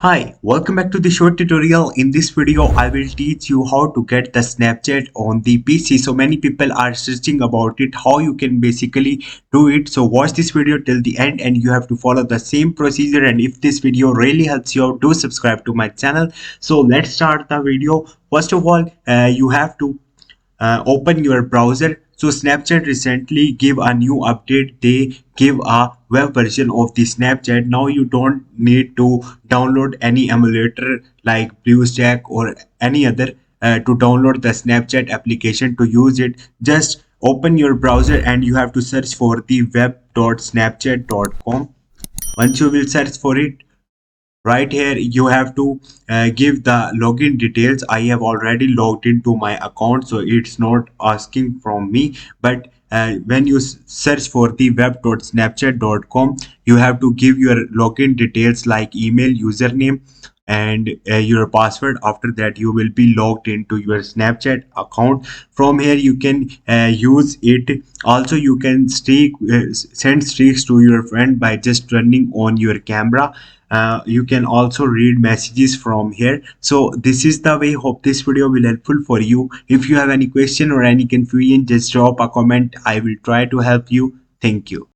Hi, welcome back to the short tutorial. In this video, I will teach you how to get the Snapchat on the PC. So many people are searching about it, how you can basically do it. So watch this video till the end and you have to follow the same procedure. And if this video really helps you out, do subscribe to my channel. So let's start the video. First of all, you have to open your browser. So Snapchat recently give a new update. They give a web version of the Snapchat. Now you don't need to download any emulator like BlueStack or any other to download the Snapchat application to use it. Just open your browser and you have to search for the web.snapchat.com. Once you will search for it, right here you have to give the login details. I have already logged into my account, so it's not asking from me. But when you search for the web.snapchat.com, you have to give your login details like email, username, and your password. After that you will be logged into your Snapchat account. From here you can use it. Also you can send streaks to your friend by just turning on your camera. You can also read messages from here. So this is the way. Hope this video will helpful for you. If you have any question or any confusion, just drop a comment. I will try to help you. Thank you.